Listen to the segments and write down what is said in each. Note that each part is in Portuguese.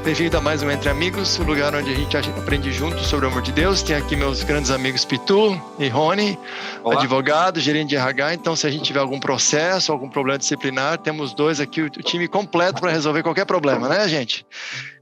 Bem-vindo a mais um Entre Amigos, o lugar onde a gente aprende juntos sobre o amor de Deus. Tem aqui meus grandes amigos Pitu e Rony, Olá. Advogado, gerente de RH. Então, se a gente tiver algum processo, algum problema disciplinar, temos dois aqui, o time completo para resolver qualquer problema, né, gente?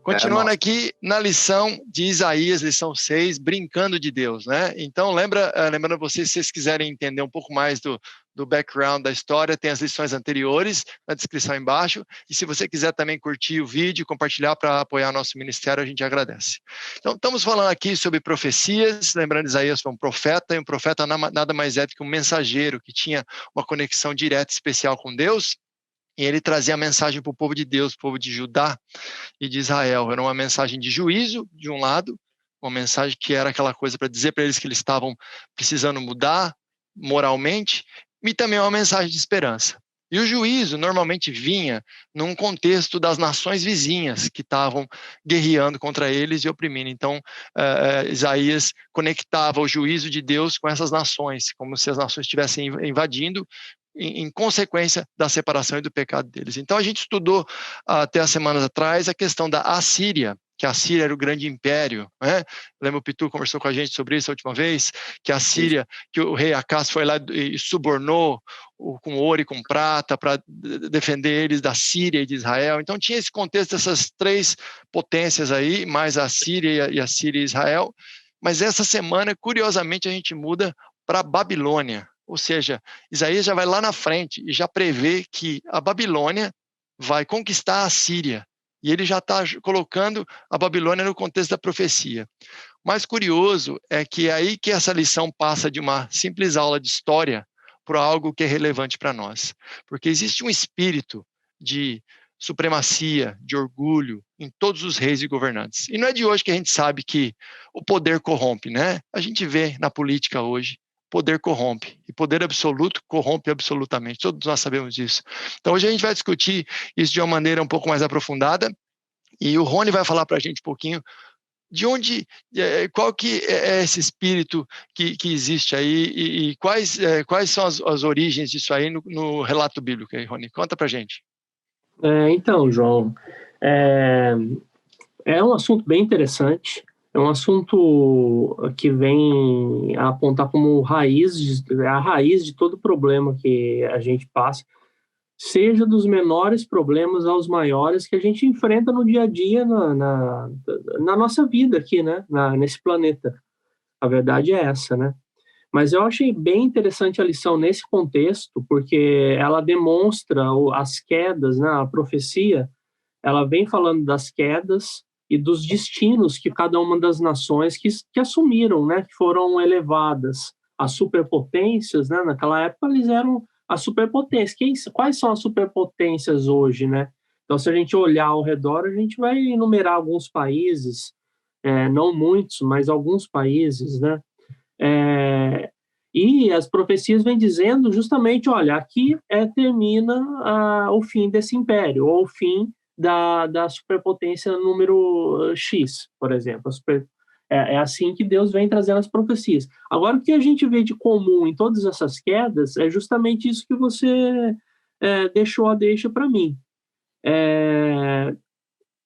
Continuando aqui na lição de Isaías, lição 6, brincando de Deus, né? Então, lembrando vocês, se vocês quiserem entender um pouco mais do background da história, tem as lições anteriores na descrição embaixo. E se você quiser também curtir o vídeo e compartilhar para apoiar nosso ministério, a gente agradece. Então, estamos falando aqui sobre profecias. Lembrando, Isaías foi um profeta, e um profeta nada mais é do que um mensageiro que tinha uma conexão direta e especial com Deus. E ele trazia a mensagem para o povo de Deus, o povo de Judá e de Israel. Era uma mensagem de juízo, de um lado, uma mensagem que era aquela coisa para dizer para eles que eles estavam precisando mudar moralmente, e também uma mensagem de esperança. E o juízo normalmente vinha num contexto das nações vizinhas que estavam guerreando contra eles e oprimindo. Então, Isaías conectava o juízo de Deus com essas nações, como se as nações estivessem invadindo em consequência da separação e do pecado deles. Então, a gente estudou até as semanas atrás a questão da Assíria, que a Síria era o grande império, né? Lembra, o Pitu conversou com a gente sobre isso a última vez, que a Síria, que o rei Acás foi lá e subornou com ouro e com prata para defender eles da Síria e de Israel. Então tinha esse contexto dessas três potências aí, mais a Síria e Israel. Mas essa semana, curiosamente, a gente muda para Babilônia. Ou seja, Isaías já vai lá na frente e já prevê que a Babilônia vai conquistar a Síria. E ele já está colocando a Babilônia no contexto da profecia. O mais curioso é que é aí que essa lição passa de uma simples aula de história para algo que é relevante para nós. Porque existe um espírito de supremacia, de orgulho em todos os reis e governantes. E não é de hoje que a gente sabe que o poder corrompe, né? A gente vê na política hoje, poder corrompe, e poder absoluto corrompe absolutamente, todos nós sabemos disso. Então hoje a gente vai discutir isso de uma maneira um pouco mais aprofundada, e o Rony vai falar para a gente um pouquinho de onde, qual que é esse espírito que existe aí, e quais são as origens disso aí no relato bíblico aí, Rony? Conta para a gente. Então, João, é um assunto bem interessante. É um assunto que vem a apontar como a raiz de todo problema que a gente passa, seja dos menores problemas aos maiores que a gente enfrenta no dia a dia na nossa vida aqui, né? Nesse planeta. A verdade é essa, né? Mas eu achei bem interessante a lição nesse contexto, porque ela demonstra as quedas, né? A profecia, ela vem falando das quedas e dos destinos que cada uma das nações que assumiram, né, que foram elevadas às superpotências, né, naquela época eles eram as superpotências. Quais são as superpotências hoje, né? Então, se a gente olhar ao redor, a gente vai enumerar alguns países, não muitos, mas alguns países, né? E as profecias vêm dizendo justamente, olha, aqui termina o fim desse império, ou o fim da superpotência número X, por exemplo. É assim que Deus vem trazendo as profecias. Agora, o que a gente vê de comum em todas essas quedas é justamente isso que você deixou a deixa para mim.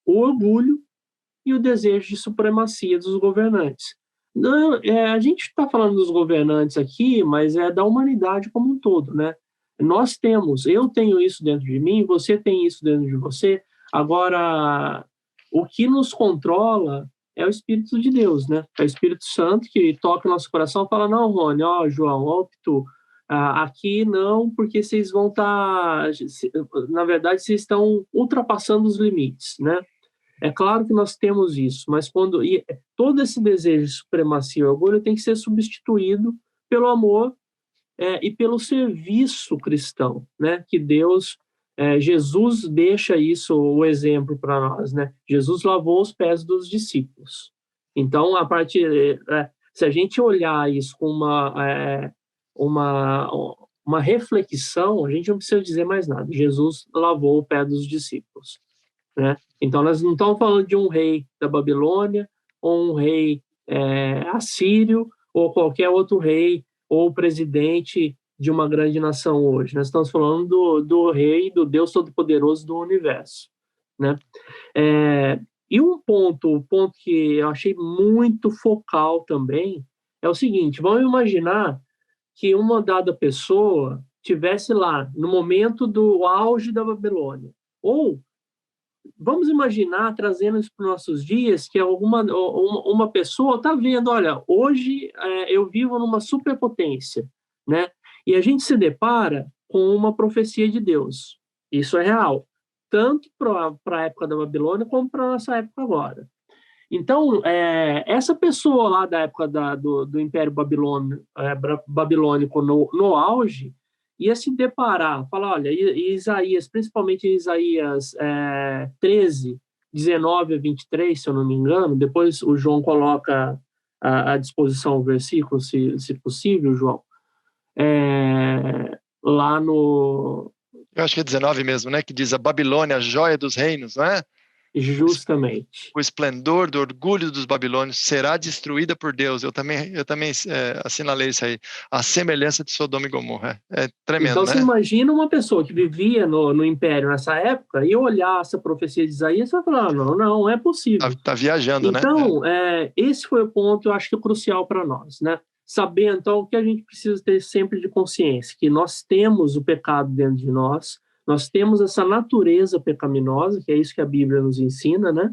O orgulho e o desejo de supremacia dos governantes. Não, a gente está falando dos governantes aqui, mas é da humanidade como um todo, né? Eu tenho isso dentro de mim, você tem isso dentro de você. Agora, o que nos controla é o Espírito de Deus, né? É o Espírito Santo que toca o nosso coração e fala, não, Rony, João, Pitu, aqui não, porque vocês vão estar... na verdade, vocês estão ultrapassando os limites, né? É claro que nós temos isso, mas todo esse desejo de supremacia e orgulho tem que ser substituído pelo amor e pelo serviço cristão, né? Que Jesus deixa isso, o exemplo para nós, né? Jesus lavou os pés dos discípulos. Então, se a gente olhar isso com uma reflexão, a gente não precisa dizer mais nada. Jesus lavou o pé dos discípulos, né? Então, nós não estamos falando de um rei da Babilônia, ou um rei assírio, ou qualquer outro rei, ou presidente de uma grande nação hoje. Nós estamos falando do rei, do Deus Todo-Poderoso do universo, né? E o ponto que eu achei muito focal também é o seguinte: vamos imaginar que uma dada pessoa tivesse lá no momento do auge da Babilônia. Ou vamos imaginar, trazendo isso para os nossos dias, que uma pessoa está vendo, olha, hoje eu vivo numa superpotência, né? E a gente se depara com uma profecia de Deus. Isso é real, tanto para a época da Babilônia como para a nossa época agora. Então, essa pessoa lá da época do Império Babilônico no auge, ia se deparar, falar, olha, Isaías, principalmente Isaías 13, 19 a 23, se eu não me engano, depois o João coloca à disposição o versículo, se possível, João, lá no... Eu acho que é 19 mesmo, né? Que diz a Babilônia, a joia dos reinos, não é? Justamente. O esplendor do orgulho dos babilônios será destruída por Deus. Eu também assinalei isso aí. A semelhança de Sodoma e Gomorra. É tremendo, então, né? você imagina uma pessoa que vivia no Império nessa época e olhar essa profecia de Isaías e vai falar, não é possível. Tá viajando, então, né? Esse foi o ponto, eu acho que crucial para nós, né? Saber, então, o que a gente precisa ter sempre de consciência, que nós temos o pecado dentro de nós temos essa natureza pecaminosa, que é isso que a Bíblia nos ensina, né?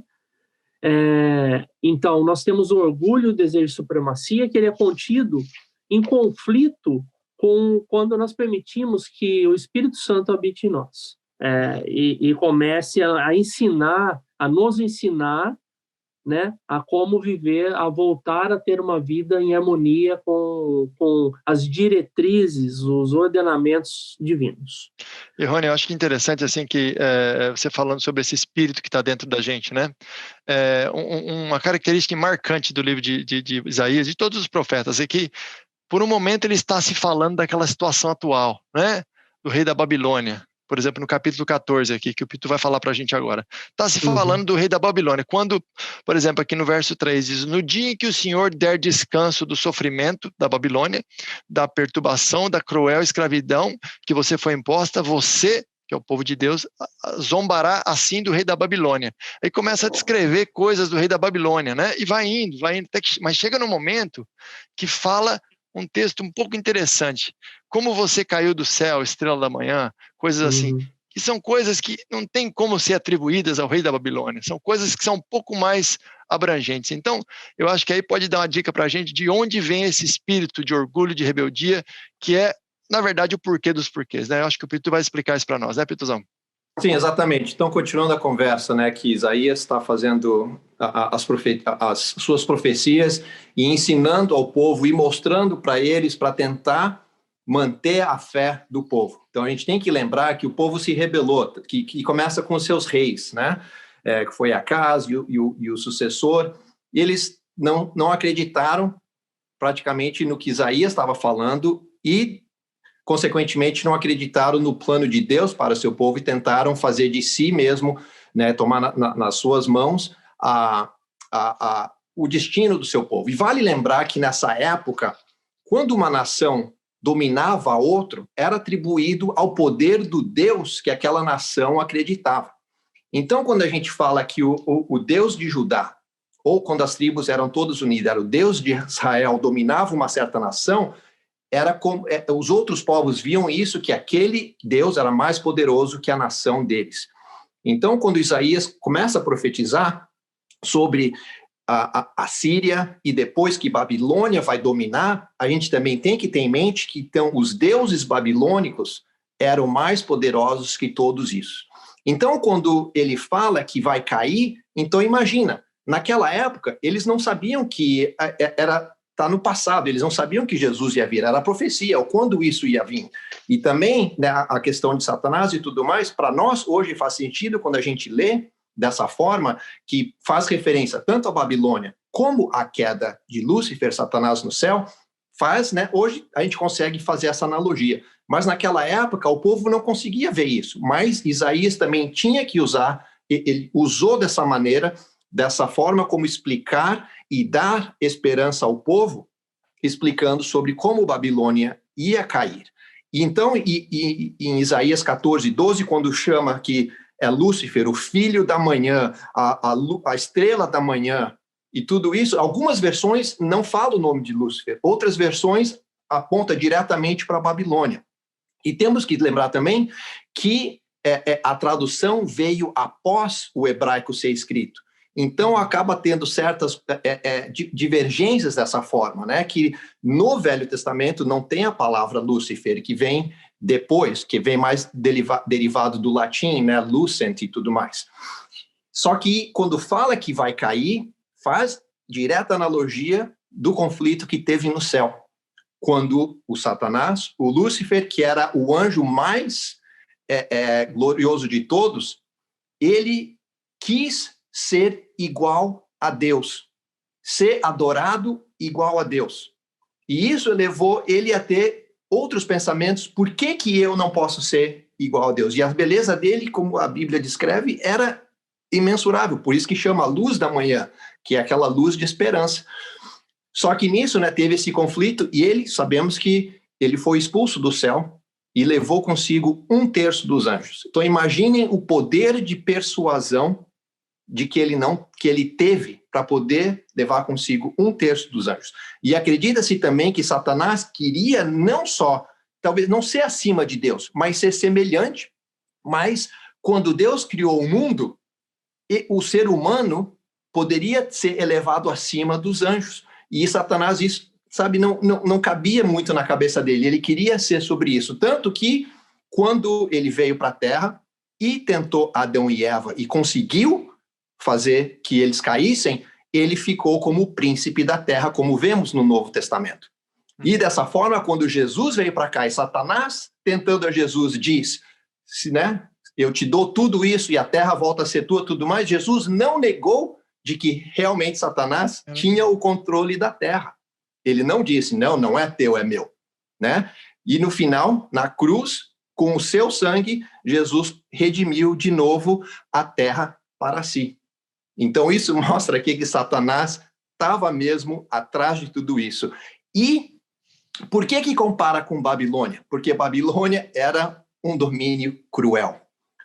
Então, nós temos o orgulho, o desejo de supremacia, que ele é contido em conflito com quando nós permitimos que o Espírito Santo habite em nós e comece a ensinar, a nos ensinar, né, a como viver, a voltar a ter uma vida em harmonia com as diretrizes, os ordenamentos divinos. E, Rony, eu acho que interessante assim que você falando sobre esse espírito que está dentro da gente, né? Uma característica marcante do livro de Isaías, de todos os profetas, é que por um momento ele está se falando daquela situação atual, né? Do rei da Babilônia. Por exemplo, no capítulo 14 aqui, que o Pitu vai falar para a gente agora. Está se falando do rei da Babilônia. Quando, por exemplo, aqui no verso 3, diz, no dia em que o Senhor der descanso do sofrimento da Babilônia, da perturbação, da cruel escravidão que você foi imposta, você, que é o povo de Deus, zombará assim do rei da Babilônia. Aí começa a descrever coisas do rei da Babilônia, né? E vai indo, mas chega num momento que fala um texto um pouco interessante. Como você caiu do céu, estrela da manhã, coisas assim, que são coisas que não tem como ser atribuídas ao rei da Babilônia, são coisas que são um pouco mais abrangentes. Então, eu acho que aí pode dar uma dica para a gente de onde vem esse espírito de orgulho, de rebeldia, que é, na verdade, o porquê dos porquês, né? Eu acho que o Pitu vai explicar isso para nós, né, Pituzão? Sim, exatamente. Então, continuando a conversa, né, que Isaías está fazendo as suas profecias e ensinando ao povo e mostrando para eles para tentar manter a fé do povo. Então, a gente tem que lembrar que o povo se rebelou, que começa com os seus reis, né, que foi Acaz e o sucessor, e eles não acreditaram praticamente no que Isaías estava falando e consequentemente, não acreditaram no plano de Deus para seu povo e tentaram fazer de si mesmo, né, tomar nas suas mãos o destino do seu povo. E vale lembrar que nessa época, quando uma nação dominava a outra, era atribuído ao poder do Deus que aquela nação acreditava. Então, quando a gente fala que o Deus de Judá, ou quando as tribos eram todas unidas, era o Deus de Israel, dominava uma certa nação, era como os outros povos viam isso, que aquele Deus era mais poderoso que a nação deles. Então, quando Isaías começa a profetizar sobre a Síria e depois que Babilônia vai dominar, a gente também tem que ter em mente que então os deuses babilônicos eram mais poderosos que todos isso. Então, quando ele fala que vai cair, então imagina, naquela época eles não sabiam que está no passado, eles não sabiam que Jesus ia vir, era a profecia, ou quando isso ia vir. E também, né, a questão de Satanás e tudo mais, para nós hoje faz sentido quando a gente lê dessa forma, que faz referência tanto à Babilônia como à queda de Lúcifer, Satanás no céu, faz, né, hoje a gente consegue fazer essa analogia. Mas naquela época o povo não conseguia ver isso, mas Isaías também tinha que usar, ele usou dessa maneira, dessa forma como explicar e dar esperança ao povo, explicando sobre como Babilônia ia cair. E então, em Isaías 14, 12, quando chama que é Lúcifer, o filho da manhã, a estrela da manhã, e tudo isso. Algumas versões não falam o nome de Lúcifer, outras versões apontam diretamente para a Babilônia. E temos que lembrar também que a tradução veio após o hebraico ser escrito. Então, acaba tendo certas divergências dessa forma, né? Que no Velho Testamento não tem a palavra Lúcifer, que vem depois, que vem mais derivado do latim, né? Lucent e tudo mais. Só que, quando fala que vai cair, faz direta analogia do conflito que teve no céu. Quando o Satanás, o Lúcifer, que era o anjo mais glorioso de todos, ele quis ser igual a Deus, ser adorado igual a Deus. E isso levou ele a ter outros pensamentos. Por que eu não posso ser igual a Deus? E a beleza dele, como a Bíblia descreve, era imensurável. Por isso que chama a luz da manhã, que é aquela luz de esperança. Só que nisso, né, teve esse conflito e sabemos que ele foi expulso do céu e levou consigo 1/3 dos anjos. Então imaginem o poder de persuasão que ele teve para poder levar consigo 1/3 dos anjos. E acredita-se também que Satanás queria não só, talvez não ser acima de Deus, mas ser semelhante. Mas quando Deus criou o mundo, o ser humano poderia ser elevado acima dos anjos. E Satanás, isso, sabe, não cabia muito na cabeça dele. Ele queria ser sobre isso. Tanto que, quando ele veio para a Terra e tentou Adão e Eva e conseguiu fazer que eles caíssem, ele ficou como o príncipe da Terra, como vemos no Novo Testamento. E dessa forma, quando Jesus veio para cá e Satanás, tentando a Jesus, diz, né, eu te dou tudo isso e a Terra volta a ser tua, tudo mais, Jesus não negou de que realmente Satanás tinha o controle da Terra. Ele não disse, não é teu, é meu, né? E no final, na cruz, com o seu sangue, Jesus redimiu de novo a Terra para si. Então isso mostra aqui que Satanás estava mesmo atrás de tudo isso. E por que compara com Babilônia? Porque Babilônia era um domínio cruel.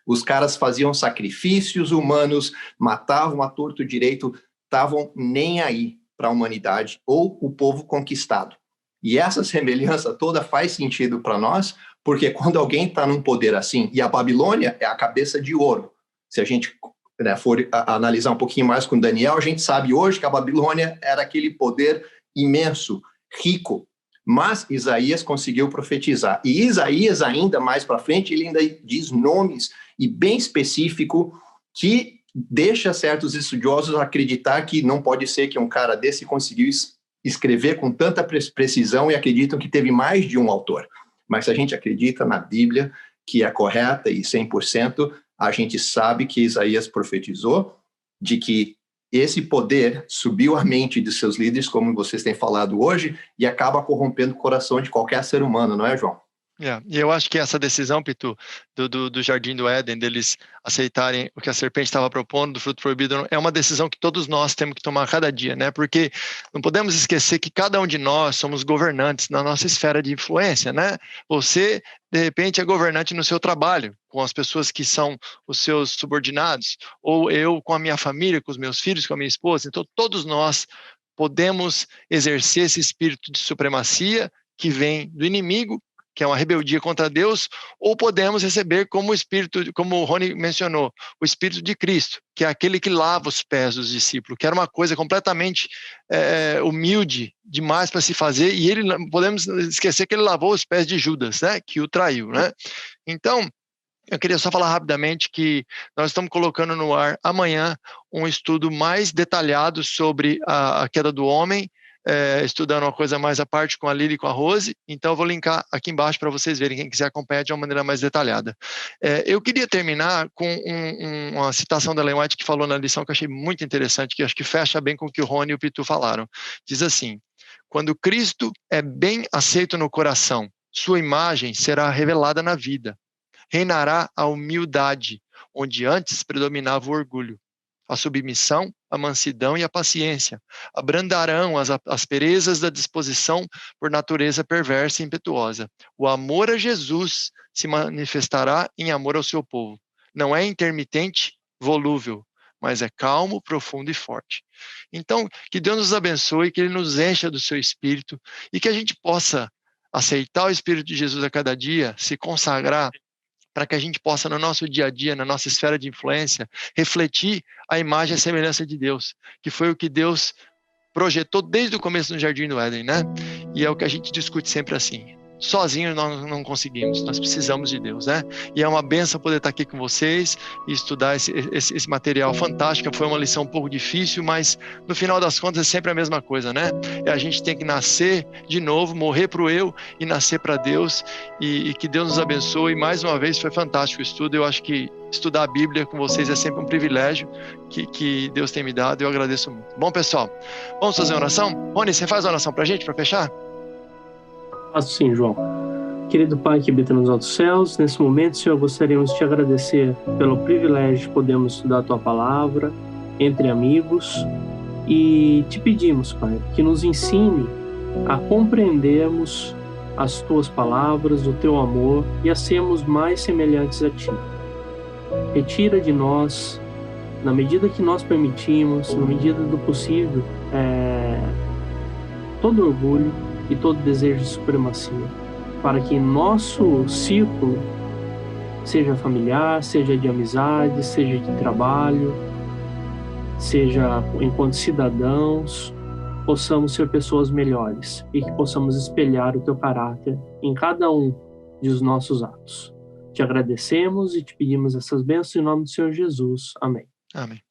Os caras faziam sacrifícios humanos, matavam a torto direito, estavam nem aí para a humanidade ou o povo conquistado. E essa semelhança toda faz sentido para nós, porque quando alguém está num poder assim, e a Babilônia é a cabeça de ouro, se a gente for analisar um pouquinho mais com Daniel, a gente sabe hoje que a Babilônia era aquele poder imenso, rico, mas Isaías conseguiu profetizar. E Isaías, ainda mais para frente, ele ainda diz nomes e bem específico que deixa certos estudiosos acreditar que não pode ser que um cara desse conseguiu escrever com tanta precisão e acreditam que teve mais de um autor. Mas se a gente acredita na Bíblia, que é correta e 100%, a gente sabe que Isaías profetizou de que esse poder subiu à mente de seus líderes, como vocês têm falado hoje, e acaba corrompendo o coração de qualquer ser humano, não é, João? E eu acho que essa decisão, Pitu, do Jardim do Éden, deles aceitarem o que a serpente estava propondo, do fruto proibido, é uma decisão que todos nós temos que tomar cada dia, né? Porque não podemos esquecer que cada um de nós somos governantes na nossa esfera de influência, né? Você, de repente, é governante no seu trabalho, com as pessoas que são os seus subordinados, ou eu com a minha família, com os meus filhos, com a minha esposa. Então, todos nós podemos exercer esse espírito de supremacia que vem do inimigo, que é uma rebeldia contra Deus, ou podemos receber como o Espírito, como o Rony mencionou, o Espírito de Cristo, que é aquele que lava os pés dos discípulos, que era uma coisa completamente humilde demais para se fazer, e ele, podemos esquecer que ele lavou os pés de Judas, né, que o traiu, né? Então, eu queria só falar rapidamente que nós estamos colocando no ar amanhã um estudo mais detalhado sobre a queda do homem, estudando uma coisa mais à parte com a Lili e com a Rose, então eu vou linkar aqui embaixo para vocês verem, quem quiser acompanhar de uma maneira mais detalhada. Eu queria terminar com uma citação da Ellen White que falou na lição que eu achei muito interessante, que acho que fecha bem com o que o Rony e o Pitu falaram. Diz assim: quando Cristo é bem aceito no coração, sua imagem será revelada na vida. Reinará a humildade, onde antes predominava o orgulho. A submissão, a mansidão e a paciência. Abrandarão as asperezas da disposição por natureza perversa e impetuosa. O amor a Jesus se manifestará em amor ao seu povo. não é intermitente, volúvel, mas é calmo, profundo e forte. Então, que Deus nos abençoe, que Ele nos encha do seu Espírito e que a gente possa aceitar o Espírito de Jesus a cada dia, se consagrar, para que a gente possa, no nosso dia a dia, na nossa esfera de influência, refletir a imagem e a semelhança de Deus, que foi o que Deus projetou desde o começo no Jardim do Éden, né? E é o que a gente discute sempre assim. Sozinhos nós não conseguimos, nós precisamos de Deus, né? E é uma benção poder estar aqui com vocês e estudar esse material fantástico. Foi uma lição um pouco difícil, mas no final das contas é sempre a mesma coisa, né? A gente tem que nascer de novo, morrer para o eu e nascer para Deus, e que Deus nos abençoe. Mais uma vez foi fantástico o estudo. Eu acho que estudar a Bíblia com vocês é sempre um privilégio que Deus tem me dado, eu agradeço muito. Bom, pessoal, vamos fazer uma oração? Rony, você faz uma oração para a gente, para fechar? Faço sim, João. Querido Pai que habita nos altos céus, nesse momento, Senhor, gostaríamos de te agradecer pelo privilégio de podermos estudar a Tua Palavra entre amigos e te pedimos, Pai, que nos ensine a compreendermos as Tuas palavras, o Teu amor e a sermos mais semelhantes a Ti. Retira de nós, na medida que nós permitimos, na medida do possível, todo orgulho e todo desejo de supremacia, para que nosso círculo, seja familiar, seja de amizade, seja de trabalho, seja enquanto cidadãos, possamos ser pessoas melhores e que possamos espelhar o Teu caráter em cada um dos nossos atos. Te agradecemos e te pedimos essas bênçãos em nome do Senhor Jesus. Amém. Amém.